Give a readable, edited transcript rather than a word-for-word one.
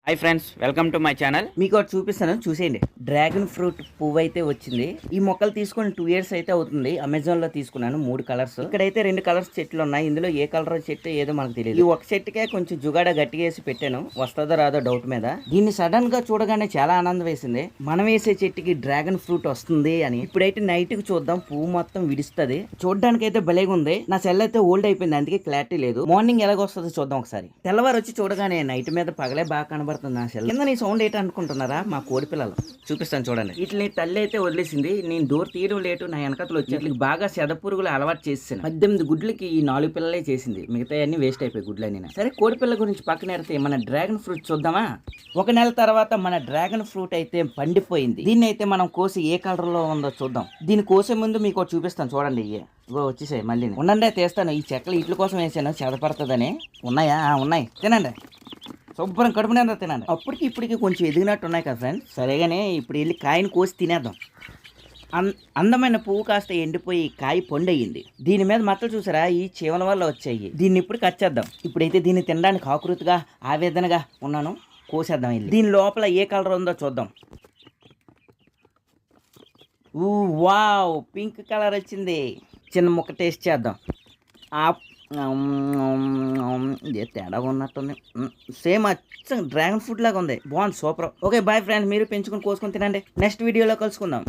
Hi friends, welcome to my channel. మీకు ఒకటి చూపిస్తాను, చూసేయండి. డ్రాగన్ ఫ్రూట్ పువ్వు అయితే వచ్చింది. ఈ మొక్కలు తీసుకొని 2 years అయితే అవుతుంది. అమెజాన్ లో తీసుకున్నాను 3 కలర్స్. ఇక్కడైతే 2 కలర్స్ చెట్లు ఉన్నాయి. ఇందులో ఏ కలర్ చెట్టు ఏదో మనకు తెలియదు. ఈ ఒక చెట్టుకే కొంచెం జుగాడ గట్టిగా వేసి పెట్టాను, వస్తుందో రాదో డౌట్ మీద. దీన్ని సడన్ గా చూడగానే చాలా ఆనందం వేసింది. మనం వేసే చెట్టుకి డ్రాగన్ ఫ్రూట్ వస్తుంది అని. ఇప్పుడైతే నైట్ కి చూద్దాం, పువ్వు మొత్తం విడుస్తుంది. చూడడానికి అయితే భలేగా ఉంది. నా సెల్ అయితే ఓల్డ్ అయిపోయింది, అందుకే క్లారిటీ లేదు. మార్నింగ్ ఎలాగొస్తుందో చూద్దాం ఒకసారి. తెల్లవారు వచ్చి చూడగానే నైట్ మీద పగలే బాగా కనబడుతుంది. నా సెల్ కింద నీ సౌండ్ ఏంటి అనుకుంటున్నారా? మా కోడి పిల్లలు చూపిస్తాను చూడండి. వీటిని తల్లి అయితే వదిలేసింది. నేను డోర్ తీయడం లేటు, నా వెనకతలు వచ్చి వీటికి బాగా సెద పురుగులు అలవాటు చేసాను. 18 గుడ్లకి ఈ 4 పిల్లలే చేసింది, మిగతా అన్ని వేస్ట్ అయిపోయి గుడ్లన్నీ. సరే, కోడి పిల్ల గురించి పక్కన ఎడితే మన డ్రాగన్ ఫ్రూట్ చూద్దామా. 1 నెల తర్వాత మన డ్రాగన్ ఫ్రూట్ అయితే పండిపోయింది. దీన్ని అయితే మనం కోసి ఏ కలర్ లో ఉందో చూద్దాం. దీన్ని కోసే ముందు మీకు ఒకటి చూపిస్తాను చూడండి. ఇగో వచ్చేసాయి మళ్ళీ. ఉండండి తీస్తాను. ఈ చెక్కలు ఇట్ల కోసం వేసాను, చెదపడుతుందని. ఉన్నాయా? ఉన్నాయి, తినండి. శుభ్రం కడుపు నిండా తినండి. అప్పటికి ఇప్పటికి కొంచెం ఎదిగినట్టు ఉన్నాయి కదా ఫ్రెండ్స్. సరేగానే ఇప్పుడు వెళ్ళి కాయను కోసి తినేద్దాం. అందమైన పువ్వు కాస్త ఎండిపోయి కాయ పొండయింది. దీని మీద మచ్చలు చూసారా? ఈ చీమల వల్ల వచ్చాయి. దీన్ని ఇప్పుడు కట్ చేద్దాం. ఇప్పుడైతే దీన్ని తినడానికి ఆకృతిగా ఆవేదనగా ఉన్నాను. కోసేద్దాం వెళ్ళి. దీని లోపల ఏ కలర్ ఉందో చూద్దాం. వావ్, పింక్ కలర్ వచ్చింది. చిన్న ముక్క టేస్ట్ చేద్దాం. ఇదే తేడా ఉన్నట్టుంది. సేమ్ అచ్చం డ్రాగన్ ఫ్రూట్ లాగా ఉంది. బాగుంది, సూపర్. ఓకే బాయ్ ఫ్రెండ్స్, మీరు పెంచుకొని కోసుకొని తినండి. నెక్స్ట్ వీడియోలో కలుసుకుందాం.